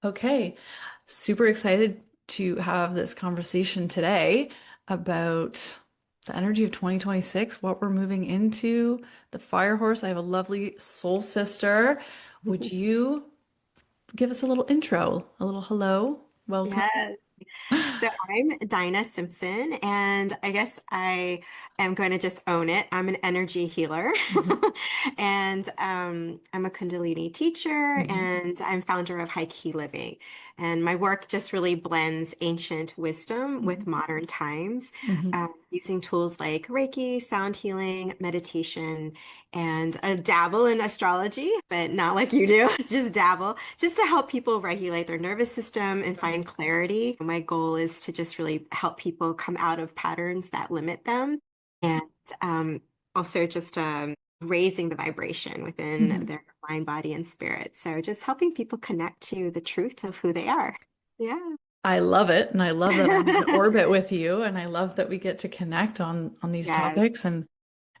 Okay, super excited to have this conversation today about the energy of 2026, what we're moving into, the fire horse. I have a lovely soul sister. Would you give us a little intro, a little hello, welcome? Yes. So I'm Dinah Simpson, and I guess I am going to just own it. I'm an energy healer, Mhm, and I'm a Kundalini teacher, mhm, and I'm founder of Hygiene Living. And my work just really blends ancient wisdom with mhm, modern times, mhm. using tools like Reiki, sound healing, meditation, and a dabble in astrology, but not like you do, just dabble, just to help people regulate their nervous system and find clarity. My goal is to just really help people come out of patterns that limit them and um, also just raising the vibration within Mhm. their mind, body, and spirit. So just helping people connect to the truth of who they are. Yeah. I love it, and I love that I'm in orbit with you, and I love that we get to connect on these Yes. topics and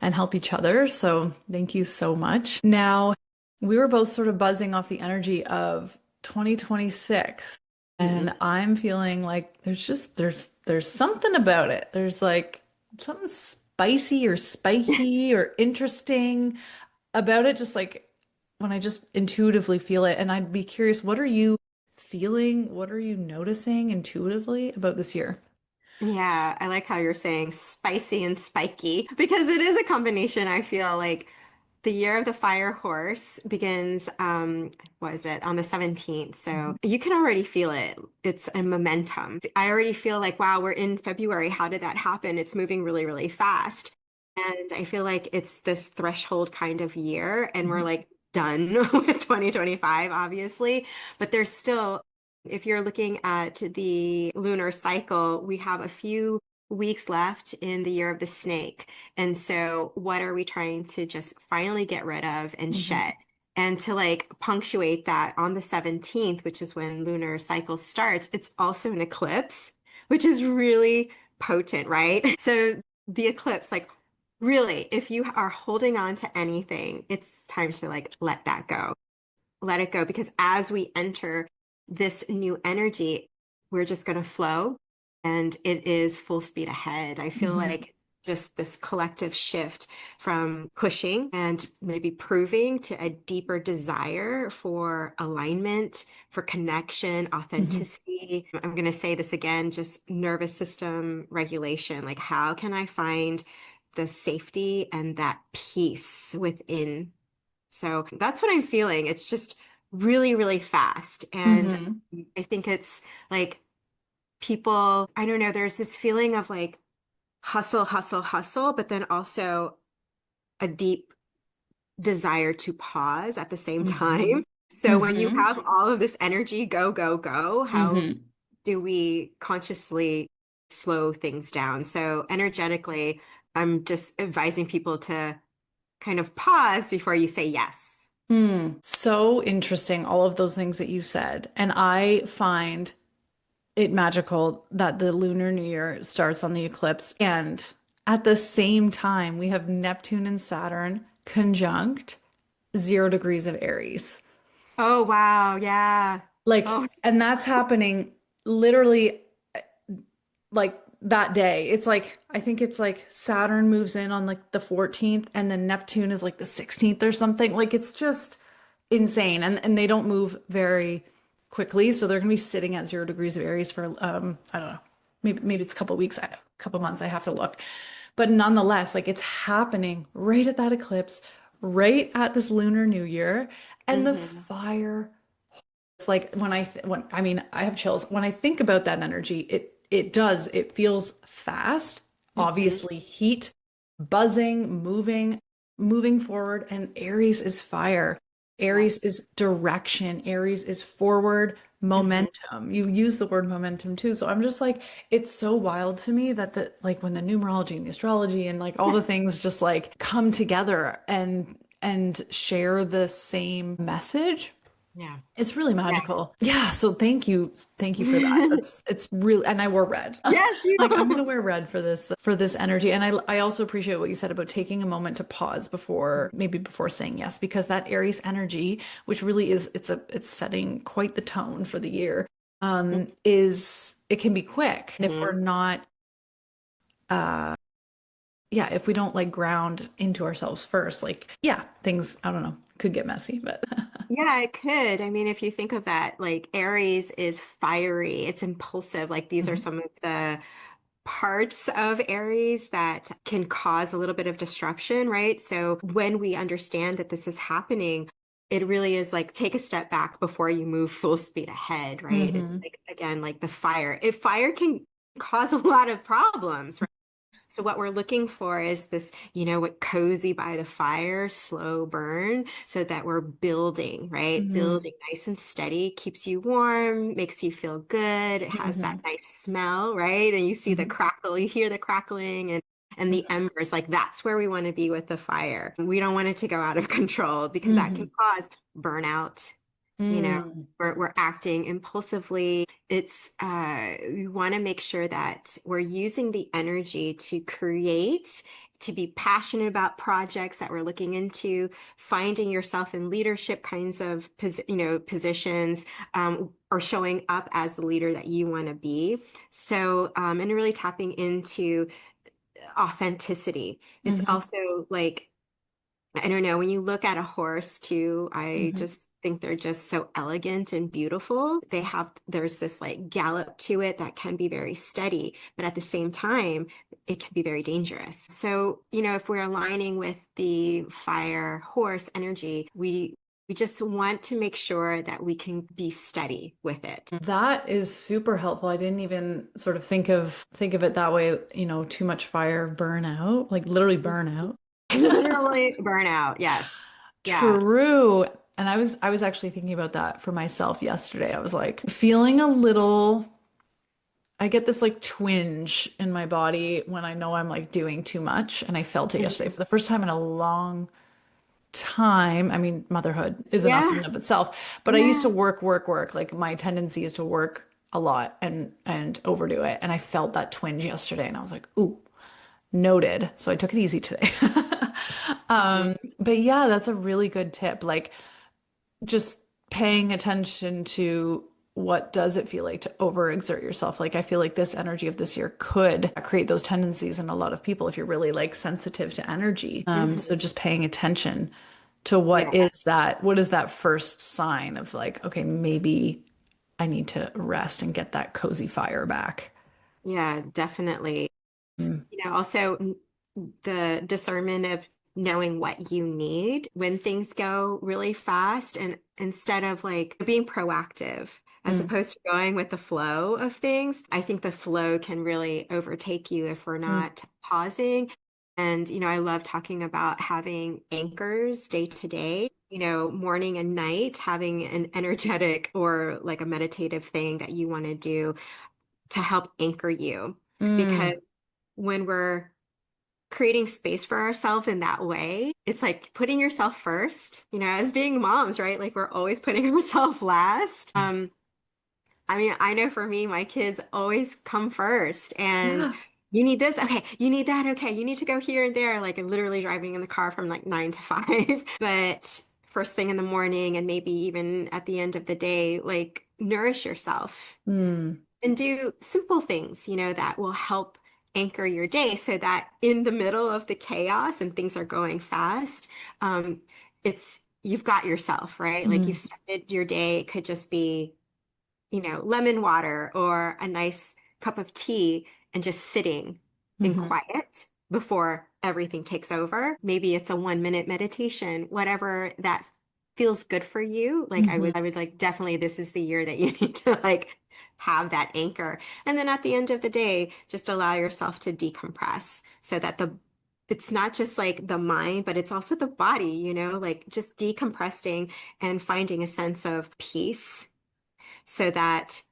help each other. So thank you so much. Now, we were both sort of buzzing off the energy of 2026, Mm-mm. and I'm feeling like there's something about it. There's like something spicy or spiky or interesting about it, just like when I just intuitively feel it. And I'd be curious, what are you feeling? What are you noticing intuitively about this year? Yeah, I like how you're saying spicy and spiky because it is a combination. I feel like the year of the fire horse begins, what is it, on the 17th. So Mhm. you can already feel it. It's a momentum. I already feel like, wow, we're in February. How did that happen? It's moving really, really fast. And I feel like it's this threshold kind of year, and we're Mhm. like done with 2025, obviously. But there's still, if you're looking at the lunar cycle, we have a few weeks left in the year of the snake. And so, what are we trying to just finally get rid of and Mhm. shed? And to like punctuate that on the 17th, which is when lunar cycle starts, it's also an eclipse, which is really potent, right? So, the eclipse, like, really, if you are holding on to anything, it's time to like let that go. Let it go because as we enter this new energy, we're just going to flow and it is full speed ahead. I feel Mhm. like just this collective shift from pushing and maybe proving to a deeper desire for alignment, for connection, Mhm. authenticity. I'm going to say this again, just nervous system regulation. Like, how can I find the safety and that peace within? So that's what I'm feeling. It's just really, really fast. And Mhm. I think it's like people, I don't know, there's this feeling of like hustle, hustle, hustle, but then also a deep desire to pause at the same time. Mhm. So when you Mhm. have all of this energy, go, go, go, how Mhm. do we consciously slow things down? So energetically, I'm just advising people to kind of pause before you say yes. So interesting, all of those things that you said. And I find it magical that the Lunar New Year starts on the eclipse. And at the same time, we have Neptune and Saturn conjunct 0 degrees of Aries. Oh, wow. Yeah. Like, Oh, and that's happening literally like that day. It's like, I think it's like Saturn moves in on like the 14th and then Neptune is like the 16th or something. Like it's just insane. And they don't move very quickly. So they're gonna be sitting at 0 degrees of Aries for I don't know. Maybe it's a couple weeks, a couple months, I have to look. But nonetheless, like it's happening right at that eclipse, right at this Lunar New Year. And the hmm fire, it's like when I mean I have chills when I think about that energy. It feels fast, hmm obviously heat, buzzing, moving forward, and Aries is fire. Aries Yes. is direction. Aries is forward hmm momentum. You use the word momentum too. So I'm just like, it's so wild to me that the like when the numerology and the astrology and like all the things just like come together and share the same message. Yeah. It's really Yeah. magical. Yeah, so thank you. Thank you for that. It's really, and I wore red. Yes, you. Like I'm gonna wear red for this energy. And I also appreciate what you said about taking a moment to pause before maybe before saying yes, because that Aries energy, which really is it's setting quite the tone for the year, is it can be quick. And if we're Mhm. not uh yeah, if we don't like ground into ourselves first, like yeah, things, I don't know, could get messy, but Yeah, it could. I mean, if you think of that, like Aries is fiery, it's impulsive. Like these are Mhm. some of the parts of Aries that can cause a little bit of disruption, right? So when we understand that this is happening, it really is like take a step back before you move full speed ahead, right? It's Mhm. like, again, like the fire. If fire can cause a lot of problems, right? So what we're looking for is this, what cozy by the fire, slow burn, so that we're building, right? Mhm. Building nice and steady, keeps you warm, makes you feel good. It has that Mhm. nice smell, right? And you see the Mhm. crackle, you hear the crackling and the Mhm. embers. Like that's where we want to be with the fire. We don't want it to go out of control because that can Mhm. cause burnout. You know, Mm. we're acting impulsively. We want to make sure that we're using the energy to create, to be passionate about projects that we're looking into, finding yourself in leadership kinds of, positions, or showing up as the leader that you want to be. So, and really tapping into authenticity. It's Mhm. also like, I don't know, when you look at a horse too, I Mhm. just think they're just so elegant and beautiful. There's this like gallop to it that can be very steady, but at the same time, it can be very dangerous. So, if we're aligning with the fire horse energy, we just want to make sure that we can be steady with it. That is super helpful. I didn't even sort of think of it that way, too much fire burn out, like literally burn out. Literally burnout. Yes. Yeah. True. And I was actually thinking about that for myself yesterday. I was like feeling a little I get this like twinge in my body when I know I'm like doing too much, and I felt it yesterday Mhm. for the first time in a long time. I mean, motherhood is enough in Yeah. and of itself, but I used Yeah. to work. Like my tendency is to work a lot and overdo it. And I felt that twinge yesterday and I was like, ooh, noted. So I took it easy today. But yeah, that's a really good tip. Like just paying attention to what does it feel like to overexert yourself. Like I feel like this energy of this year could create those tendencies in a lot of people if you're really like sensitive to energy. So Mhm. just paying attention to Yeah. what is that first sign of like, okay, maybe I need to rest and get that cozy fire back. Yeah, definitely. Mm, Also the discernment of knowing what you need when things go really fast and instead of like being proactive as mm, opposed to going with the flow of things. I think the flow can really overtake you if we're mm, not pausing. And, I love talking about having anchors day to day. Morning and night, having an energetic or like a meditative thing that you want to do to help anchor you. Because mm, when we're creating space for ourselves in that way, it's like putting yourself first, as being moms, right? Like we're always putting ourselves last. I mean, I know for me, my kids always come first and yeah. you need this. Okay. You need that. Okay. You need to go here and there. Like I'm literally driving in the car from like 9 to 5, but first thing in the morning and maybe even at the end of the day, like nourish yourself Mm, and do simple things, that will help anchor your day so that in the middle of the chaos and things are going fast, um, you've got yourself, right? Like you've mm, started your day. It could just be, lemon water or a nice cup of tea and just sitting in mhm, quiet before everything takes over. Maybe it's a 1 minute meditation, whatever that feels good for you. Like mhm, I would like definitely this is the year that you need to like have that anchor. And then at the end of the day, just allow yourself to decompress so that it's not just like the mind, but it's also the body, like just decompressing and finding a sense of peace so that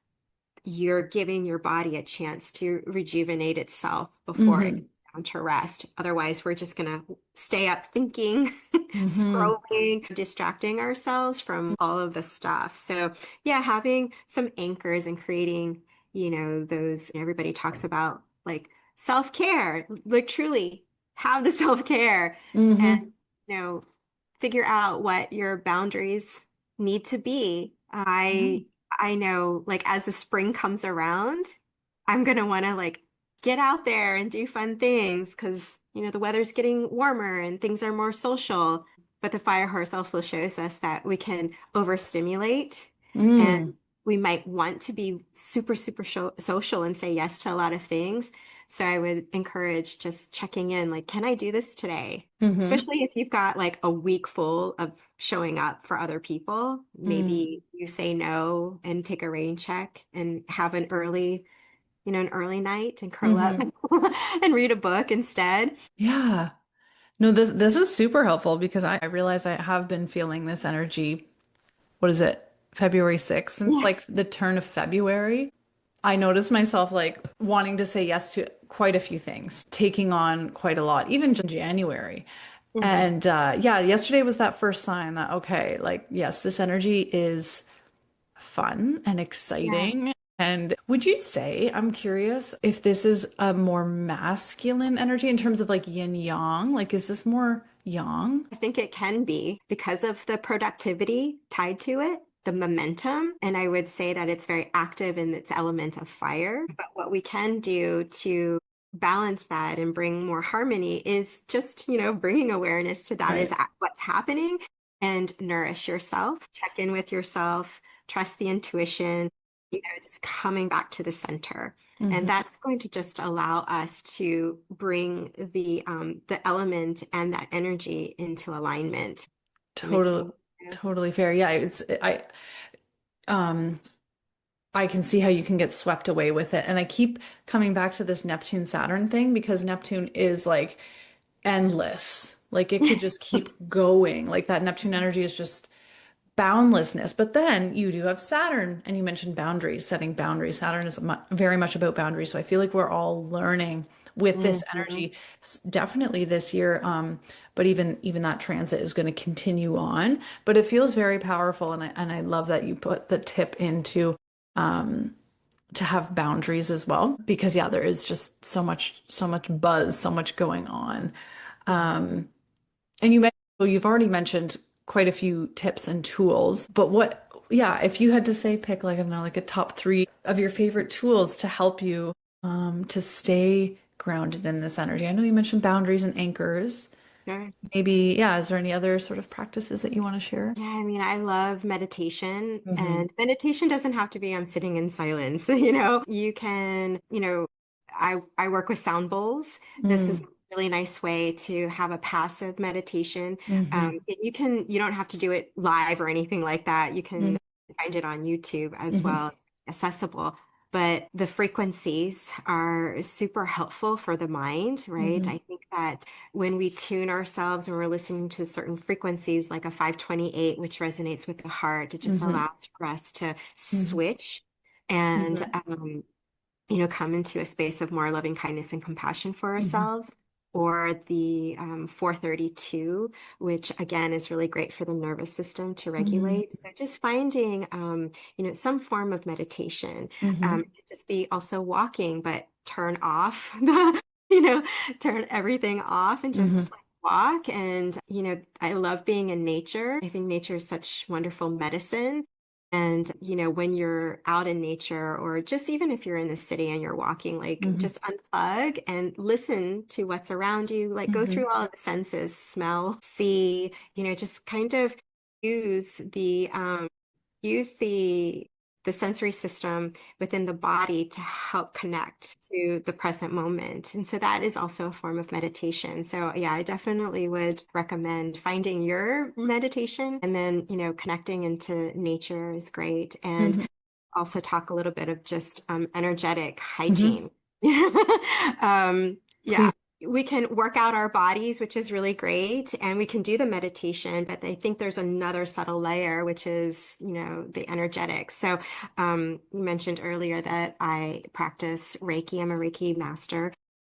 you're giving your body a chance to rejuvenate itself before it mhm. down to rest. Otherwise, we're just gonna stay up thinking, Mm-hmm. scrolling, distracting ourselves from all of the stuff. So yeah, having some anchors and creating, those everybody talks about like self-care, like truly have the self-care and Mm-hmm. you know, figure out what your boundaries need to be. I know like as the spring comes around, I'm gonna want to like get out there and do fun things because the weather's getting warmer and things are more social. But the fire horse also shows us that we can overstimulate and Mm. we might want to be super, super social and say yes to a lot of things. So I would encourage just checking in, like, can I do this today? Mm-hmm. Especially if you've got like a week full of showing up for other people. Mm. Maybe you say no and take a rain check and have an early night and curl up Mm-hmm. and read a book instead. Yeah. No, this is super helpful because I realize I have been feeling this energy. What is it? February 6th, since Yeah. like the turn of February. I noticed myself like wanting to say yes to quite a few things, taking on quite a lot, even just in January. Hmm. And yeah, yesterday was that first sign that, okay, like, yes, this energy is fun and Yeah. exciting. And would you say, I'm curious, if this is a more masculine energy in terms of like yin yang? Like, is this more yang? I think it can be because of the productivity tied to it, the momentum. And I would say that it's very active in its element of fire. But what we can do to balance that and bring more harmony is just, bringing awareness to that is Right. what's happening and nourish yourself, check in with yourself, trust the intuition, just coming back to the center. And Hmm. that's going to just allow us to bring the element and that energy into alignment. That makes Totally, sense. Yeah. totally fair. Yeah, um I can see how you can get swept away with it. And I keep coming back to this Neptune Saturn thing because Neptune is like endless. Like it could just keep going. Like that Neptune energy is just boundlessness. But then you do have Saturn, and you mentioned boundaries, setting boundaries. Saturn is very much about boundaries. So I feel like we're all learning with this Mhm. energy, definitely this year. But even that transit is going to continue on. But it feels very powerful, and I love that you put the tip into to have boundaries as well, because yeah, there is just so much buzz, so much going on. And so you've already mentioned quite a few tips and tools, but yeah, if you had to say pick like, I don't know, like a top three of your favorite tools to help you to stay grounded in this energy. I know you mentioned boundaries and anchors. Sure. Maybe, yeah, is there any other sort of practices that you want to share? Yeah, I mean, I love meditation, Hmm. and meditation doesn't have to be I'm sitting in silence. You can, I work with sound bowls. This is Mm. a really nice way to have a passive meditation. Hmm. You don't have to do it live or anything like that. You can find it on YouTube as Hmm. well, accessible. But the frequencies are super helpful for the mind, right? Hmm. I think that when we tune ourselves and we're listening to certain frequencies like a 528, which resonates with the heart, it just Hmm. allows for us to Hmm. switch and Hmm. come into a space of more loving kindness and compassion for Hmm. ourselves. Or the 432, which again is really great for the nervous system to Hmm. regulate. So just finding, some form of meditation. Hmm. Just be also walking, but turn off the, you know, turn everything off and Hmm. just like walk. And, I love being in nature. I think nature is such wonderful medicine. And, when you're out in nature, or just even if you're in the city and you're walking, like Hmm. just unplug and listen to what's around you, like go Hmm. through all of the senses, smell, see, just kind of use the sensory system within the body to help connect to the present moment. And so that is also a form of meditation. So yeah, I definitely would recommend finding your meditation and then, connecting into nature is great. And Hmm. also talk a little bit of just energetic Hmm. hygiene. Yeah, Please. we can work out our bodies, which is really great, and we can do the meditation, but I think there's another subtle layer, which is, the energetics. So, you mentioned earlier that I practice Reiki. I'm a Reiki master.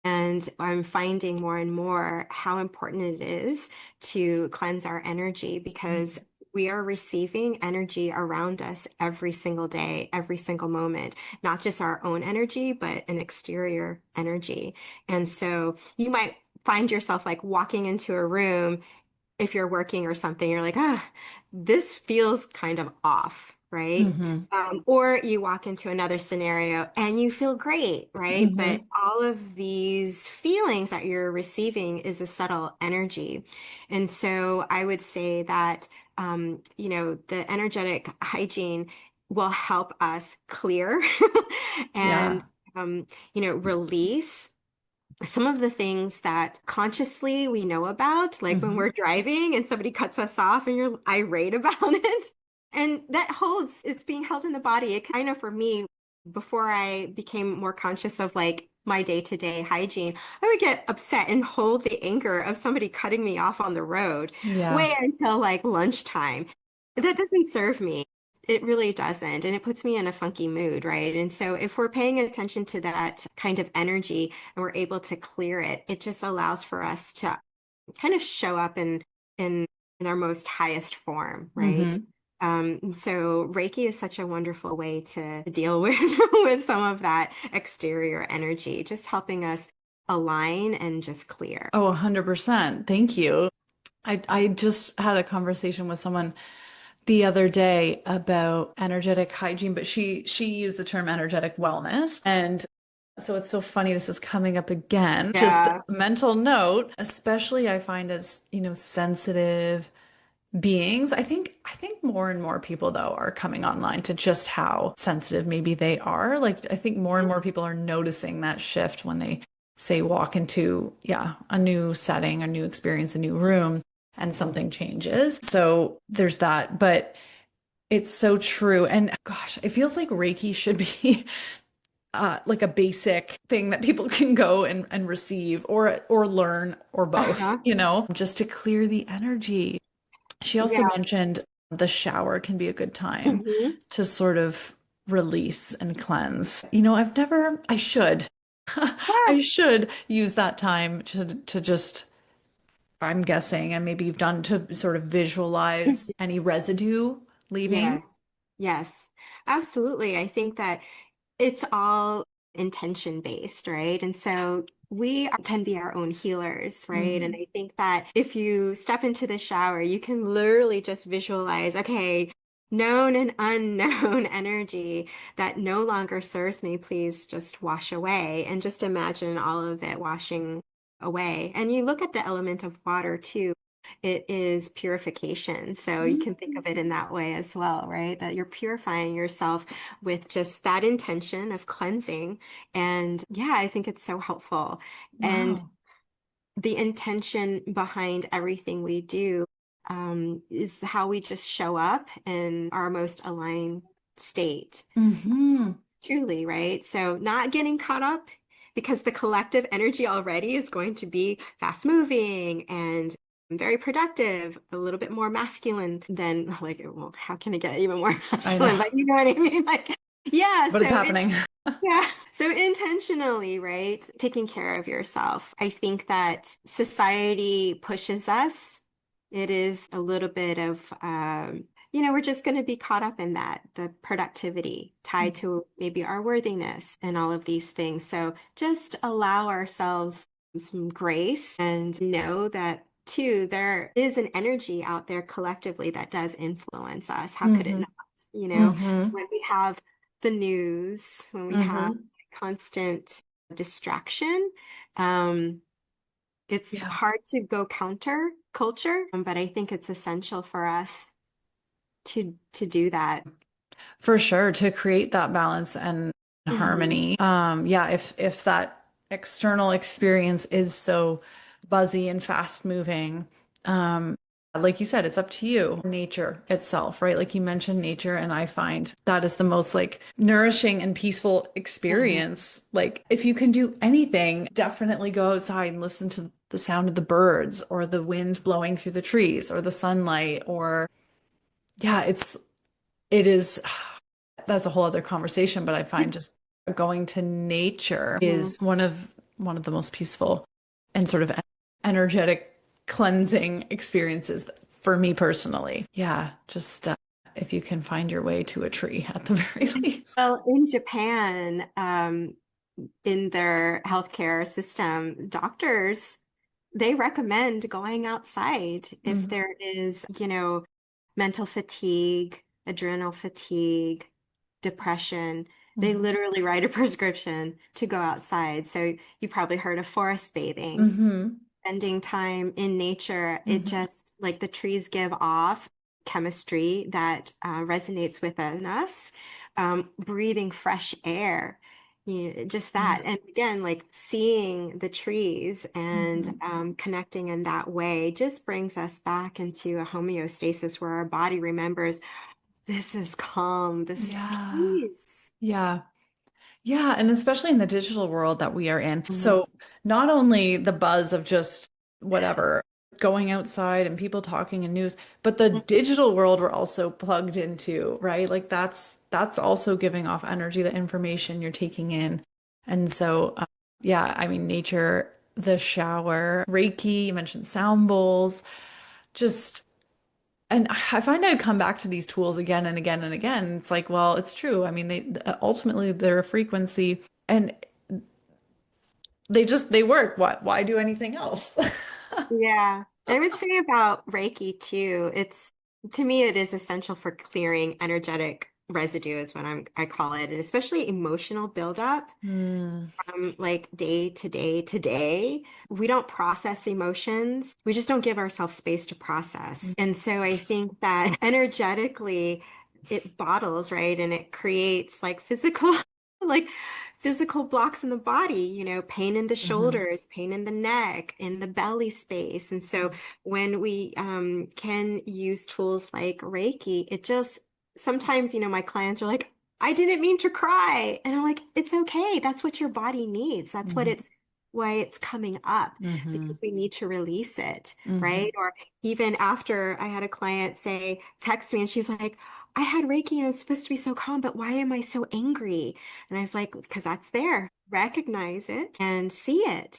And I'm finding more and more how important it is to cleanse our energy because we are receiving energy around us every single day, every single moment, not just our own energy, but an exterior energy. And so you might find yourself like walking into a room if you're working or something, you're like, this feels kind of off, right? Mm-hmm. Or you walk into another scenario and you feel great, right? But Mm-hmm. all of these feelings that you're receiving is a subtle energy. And so I would say that, the energetic hygiene will help us clear and, Yeah. release some of the things that consciously we know about, like when Mm-hmm. we're driving and somebody cuts us off and you're irate about it. And it's being held in the body. It kind of, for me, before I became more conscious of like my day-to-day hygiene, I would get upset and hold the anger of somebody cutting me off on the road Yeah. way until like lunchtime. That doesn't serve me. It really doesn't. And it puts me in a funky mood, right? And so if we're paying attention to that kind of energy, and we're able to clear it, it just allows for us to kind of show up in in our most highest form, right? Mm-hmm. So Reiki is such a wonderful way to deal with with some of that exterior energy, just helping us align and just clear. Oh, 100%. Thank you. I just had a conversation with someone the other day about energetic hygiene, but she used the term energetic wellness. And so it's so funny this is coming up again. Just Yeah. mental note, especially I find as, sensitive beings. I think more and more people though are coming online to just how sensitive maybe they are. Like I think more and more people are noticing that shift when they say walk into, yeah, a new setting, a new experience, a new room, and something changes. So there's that. But it's so true. And gosh, it feels like Reiki should be like a basic thing that people can go and receive or learn or both, Uh-huh. just to clear the energy. She also Yeah. mentioned the shower can be a good time Hmm. to sort of release and cleanse. I should. Yeah. I should use that time to just, I'm guessing, and maybe you've done to sort of visualize any residue leaving. Yes. Yes. Absolutely. I think that it's all intention based, right? And so can be our own healers, right? And Hmm. I think that if you step into the shower, you can literally just visualize, okay, known and unknown energy that no longer serves me, please just wash away. And just imagine all of it washing away. And you look at the element of water too. It is purification. So you can think of it in that way as well, right? That you're purifying yourself with just that intention of cleansing. And yeah, I think it's so helpful. And Wow. the intention behind everything we do is how we just show up in our most aligned state. Hmm. Truly, right? So not getting caught up because the collective energy already is going to be fast moving and very productive, a little bit more masculine than like, well, how can it get even more I know, masculine? But you know what I mean? Like, yeah, but it's happening. yeah. So intentionally, right? Taking care of yourself. I think that society pushes us. It is a little bit of, we're just going to be caught up in that, the productivity tied to maybe our worthiness and all of these things. So just allow ourselves some grace and know that too, there is an energy out there collectively that does influence us. How could it Hmm. not? You know, Hmm. when we have the news, when we have Hmm. constant distraction, um, it's Yeah. hard to go counter culture, but I think it's essential for us to do that. For sure, to create that balance and Hmm. harmony. Yeah, if that external experience is so buzzy and fast moving, like you said, it's up to you. Nature itself, right? Like you mentioned nature, and I find that is the most like nourishing and peaceful Hmm. experience. Like if you can do anything, definitely go outside and listen to the sound of the birds or the wind blowing through the trees or the sunlight or yeah, it is that's a whole other conversation, but I find just going to nature Hmm. is one of one of the most peaceful and sort of energetic cleansing experiences for me personally. Yeah, just if you can find your way to a tree at the very least. Well, in Japan, in their healthcare system, doctors, they recommend going outside if Mm-hmm. there is, mental fatigue, adrenal fatigue, depression. They literally write a prescription to go outside. So you probably heard of forest bathing, Mm-hmm. spending time in nature. It Mm-hmm. just like the trees give off chemistry that resonates within us. Breathing fresh air, just Yeah. that. And again, like seeing the trees and Mm-hmm. connecting in that way just brings us back into a homeostasis where our body remembers this is calm, this is Yeah. peace. Yeah. Yeah, and especially in the digital world that we are in. Mhm. So not only the buzz of just whatever, going outside and people talking and news, but the digital world we're also plugged into, right? Like that's also giving off energy, the information you're taking in. And so yeah, I mean nature, the shower, Reiki, you mentioned sound bowls, just and I find I come back to these tools again and again and again. It's like, well, it's true. I mean, they ultimately they're a frequency and they work. Why do anything else? Yeah. I would say about Reiki too, it's to me it is essential for clearing energetic residue is what I call it, and especially emotional buildup Hmm. from like day to day to day. We don't process emotions. We just don't give ourselves space to process. And so I think that energetically it bottles, right? And it creates like physical like physical blocks in the body, pain in the Hmm. shoulders, pain in the neck, in the belly space. And so when we can use tools like Reiki, it just sometimes, my clients are like, I didn't mean to cry. And I'm like, it's okay. That's what your body needs. That's what Hmm. it's why it's coming up Hmm. because we need to release it, Hmm. right? Or even after I had a client say, text me and she's like, I had Reiki and it was supposed to be so calm, but why am I so angry? And I was like, because that's there. Recognize it and see it.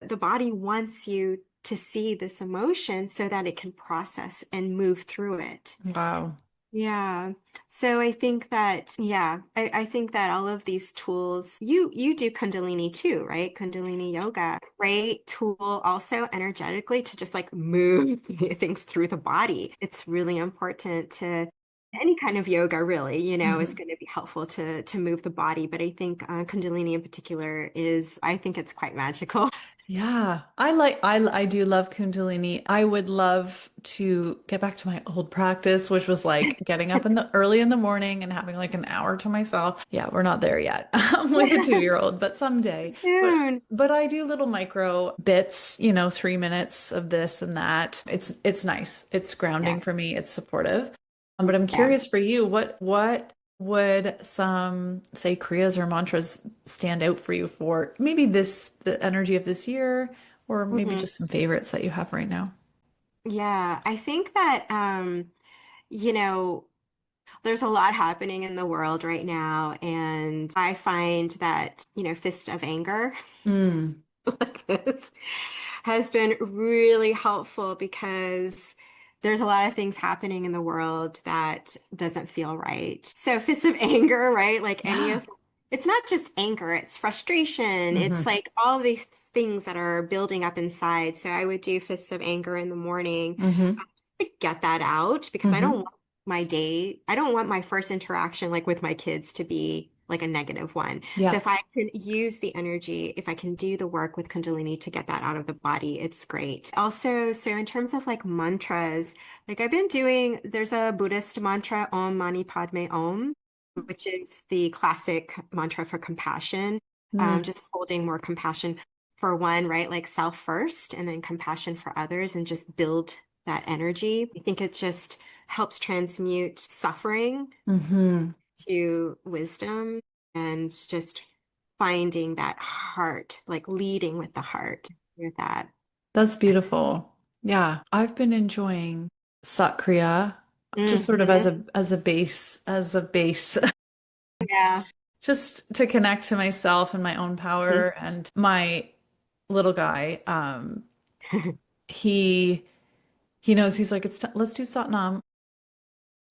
The body wants you to see this emotion so that it can process and move through it. Wow. Yeah. So I think that, yeah, I think that all of these tools, you do Kundalini too, right? Kundalini yoga, great tool also energetically to just like move things through the body. It's really important to any kind of yoga really, is Mhm. going to be helpful to move the body. But I think Kundalini in particular is, I think it's quite magical. Yeah, I do love Kundalini. I would love to get back to my old practice, which was like getting up in the early in the morning and having like an hour to myself. Yeah, we're not there yet with a 2-year-old, but someday. But Soon. but I do little micro bits, 3 minutes of this and that. It's nice. It's Yeah. grounding for me. It's supportive. But I'm Yeah. curious for you, what would some, say, kriyas or mantras stand out for you for maybe the energy of this year, or maybe Mhm. just some favorites that you have right now? Yeah, I think that you know, there's a lot happening in the world right now, and I find that, fist of anger Mm. like this has been really helpful because there's a lot of things happening in the world that doesn't feel right. So fist of anger, right? Like any Yeah. of it's not just anger, it's frustration. It's Hmm. like all these things that are building up inside. So I would do fists of anger in the morning Hmm. to get that out because I don't Hmm. want I don't want my first interaction like with my kids to be like a negative one. So Yeah. if I can use the energy, if I can do the work with Kundalini to get that out of the body, it's great. Also, so in terms of like mantras, like I've been doing, there's a Buddhist mantra, Om Mani Padme Om, which is the classic mantra for compassion. Mm. Just holding more compassion for one, right? Like self first, and then compassion for others, and just build that energy. I think it just helps transmute suffering Hmm. to wisdom and just finding that heart, like leading with the heart with that. That's beautiful. Yeah, I've been enjoying Satkriya just sort of Hmm. as a base Yeah. just to connect to myself and my own power and my little guy, he he knows he's like let's do Satnam.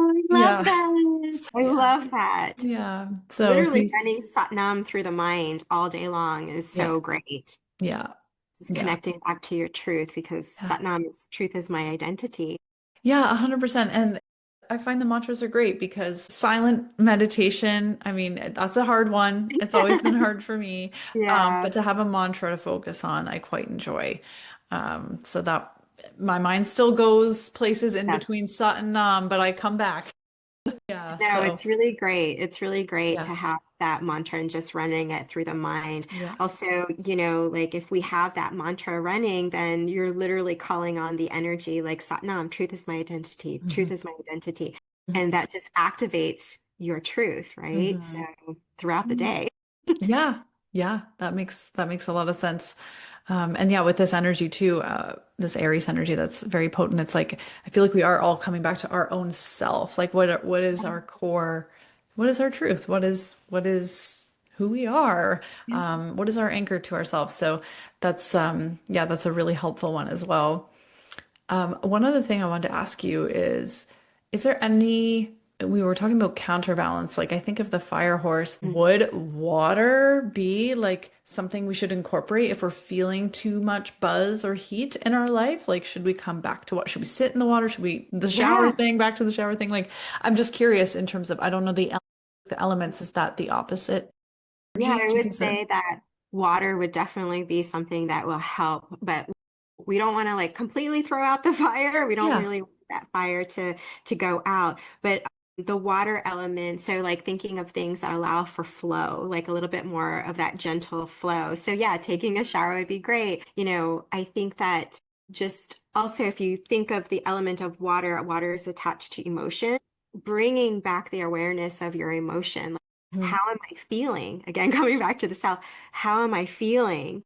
I love Yeah. that. I Yeah. love that. Yeah. So Literally he's running Satnam through the mind all day long is yeah. so great. Yeah. Just Yeah. connecting back to your truth because Yeah. Satnam is truth is my identity. Yeah, 100%. And I find the mantras are great because silent meditation, I mean, that's a hard one. It's always been hard for me. Yeah. But to have a mantra to focus on, I quite enjoy. So that my mind still goes places in Yeah. between Sat and Nam, but I come back. Yeah. No, So it's really great. It's really great yeah. to have that mantra and just running it through the mind. Yeah. Also, like if we have that mantra running, then you're literally calling on the energy like Satnam, truth is my identity, truth Hmm. is my identity. And that just activates your truth, right? So Hmm. throughout the day. Yeah, yeah, that makes a lot of sense. And yeah, with this energy too, this Aries energy that's very potent. It's like I feel like we are all coming back to our own self. Like what is our core? What is our truth? What is who we are? What is our anchor to ourselves? So that's yeah, that's a really helpful one as well. One other thing I wanted to ask you is there any, we were talking about counterbalance, like I think of the fire horse, would water be like something we should incorporate if we're feeling too much buzz or heat in our life? Like, should we come back to what, should we sit in the water? Should we, the shower Yeah. thing, back to the shower thing? Like, I'm just curious in terms of, I don't know the elements, is that the opposite Yeah, energy I to would consider? say that water would definitely be something that will help, but we don't want to like completely throw out the fire. We don't Yeah. really want that fire to go out. But the water element, so like thinking of things that allow for flow, like a little bit more of that gentle flow. So yeah, taking a shower would be great. I think that just also if you think of the element of water, water is attached to emotion, bringing back the awareness of your emotion. Mhm. How am I feeling? Again, coming back to the self, how am I feeling?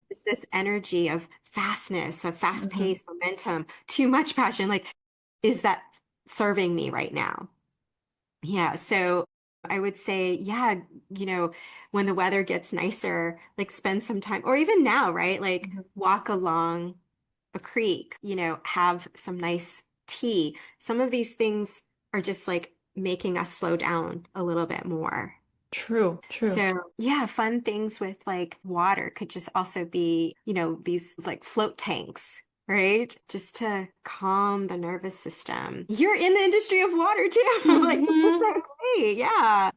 Is this energy of fastness, of Mhm. fast-paced momentum, too much passion? Like, is that serving me right now? Yeah. So I would say, yeah, you know, when the weather gets nicer, like spend some time, or even now, right? Like Mhm. walk along a creek, have some nice tea. Some of these things are just like making us slow down a little bit more. True, true. So, yeah, fun things with like water could just also be, these like float tanks, right? Just to calm the nervous system. You're in the industry of water too. Like, this is Hmm. so great. Yeah.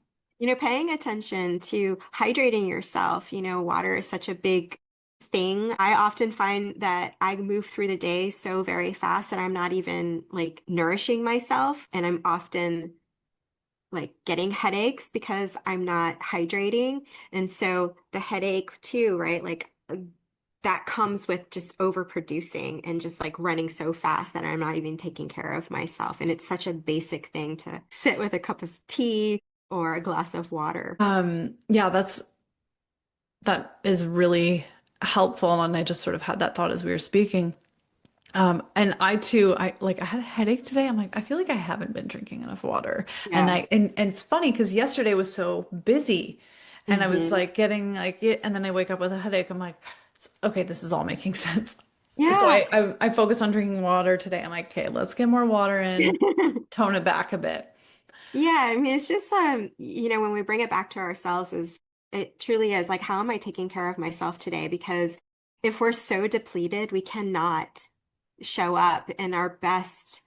Paying attention to hydrating yourself. Water is such a big thing. I often find that I move through the day so very fast that I'm not even like nourishing myself. And I'm often like getting headaches because I'm not hydrating. And so the headache too, right? Like that comes with just overproducing and just like running so fast that I'm not even taking care of myself. And it's such a basic thing to sit with a cup of tea or a glass of water. Yeah, that is really helpful. And I just sort of had that thought as we were speaking. And I too, I had a headache today. I'm like, I feel like I haven't been drinking enough water. Yeah. And it's funny because yesterday was so busy and I was Hmm. like getting like it, and then I wake up with a headache. I'm like, okay, this is all making sense. So Yeah. I focus on drinking water today. I'm like, okay, let's get more water in, tone it back a bit. Yeah, I mean, it's just when we bring it back to ourselves is it truly is like, how am I taking care of myself today? Because if we're so depleted, we cannot show up in our best,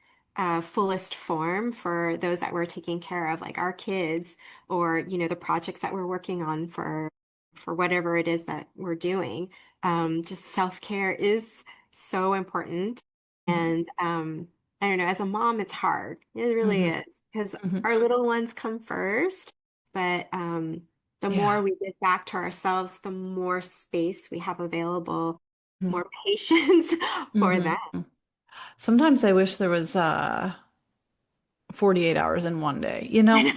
fullest form for those that we're taking care of, like our kids or, the projects that we're working on for whatever it is that we're doing. Just self-care is so important. Mhm. And I don't know, as a mom, it's hard. It really Hmm. is because Hmm. our little ones come first. But the more Yeah. we give back to ourselves, the more space we have available, Hmm. more patience for Hmm. them. Sometimes I wish there was 48 hours in one day, you know?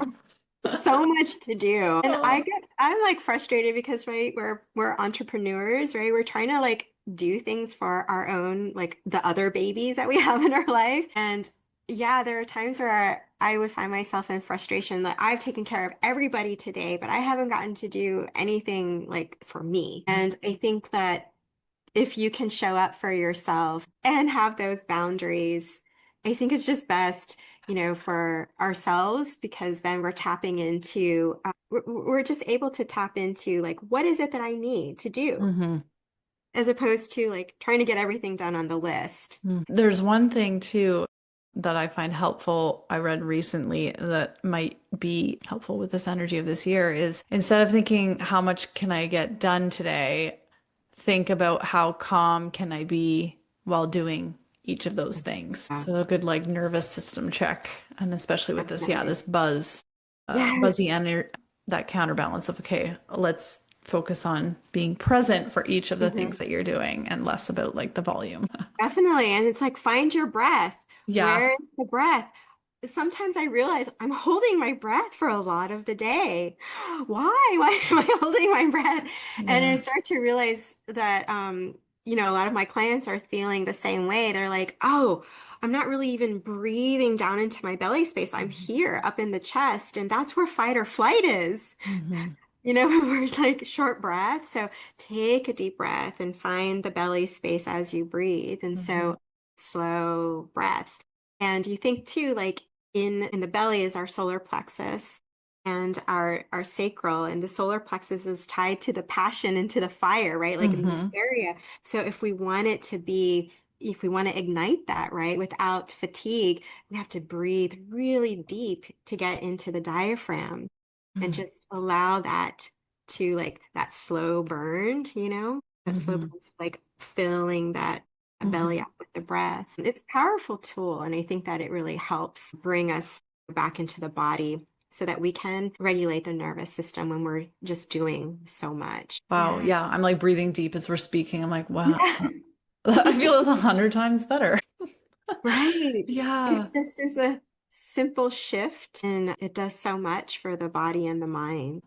So much to do. And Oh. I'm like frustrated because right, we're entrepreneurs, right? We're trying to like do things for our own, like the other babies that we have in our life. And yeah, there are times where I would find myself in frustration that I've taken care of everybody today, but I haven't gotten to do anything like for me. And I think that if you can show up for yourself and have those boundaries, I think it's just best, for ourselves, because then we're tapping into, we're just able to tap into like, what is it that I need to do? Hmm. As opposed to like trying to get everything done on the list. There's one thing too that I find helpful, I read recently that might be helpful with this energy of this year is instead of thinking, how much can I get done today? Think about how calm can I be while doing each of those things. Yeah, So a good like nervous system check, and especially with this, yeah, definitely. this buzz, Yes. buzzy energy, that counterbalance of okay, let's focus on being present for each of the things Mhm. that you're doing and less about like the volume. Definitely. And it's like, find your breath. Yeah. Where is the breath? Sometimes I realize I'm holding my breath for a lot of the day. Why? Why am I holding my breath? And I Yeah. start to realize that, a lot of my clients are feeling the same way. They're like, oh, I'm not really even breathing down into my belly space. I'm here up in the chest, and that's where fight or flight is. Mm-hmm. We're like short breath. So take a deep breath and find the belly space as you breathe. And Mm-hmm. so slow breaths. And you think too, like in the belly is our solar plexus and our sacral, and the solar plexus is tied to the passion and to the fire, right? Like in this Mm-hmm. area. So if we want to ignite that, right, without fatigue, we have to breathe really deep to get into the diaphragm and just allow that to like that slow burn, that slow Mm-hmm. burn, like filling that belly Mm-hmm. up with the breath. It's a powerful tool. And I think that it really helps bring us back into the body so that we can regulate the nervous system when we're just doing so much. Wow. Yeah. Yeah. I'm like breathing deep as we're speaking. I'm like, wow. Yeah. I feel it's 100 times better. Right. Yeah. It just is a simple shift and it does so much for the body and the mind.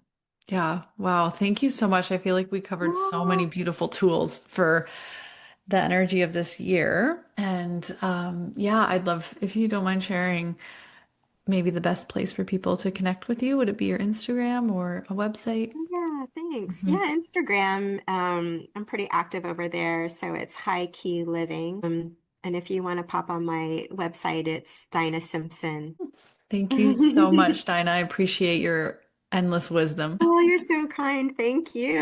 Yeah. Wow. Thank you so much. I feel like we covered so many Oh, beautiful tools for the energy of this year. And yeah, I'd love if you don't mind sharing maybe the best place for people to connect with you. Would it be your Instagram or a website? yeah, thanks. Hmm. Yeah, Instagram. I'm pretty active over there, so it's High Key Living. And if you want to pop on my website, it's Dinah Simpson. Thank you so much, Dinah. I appreciate your endless wisdom. Oh, you're so kind. Thank you.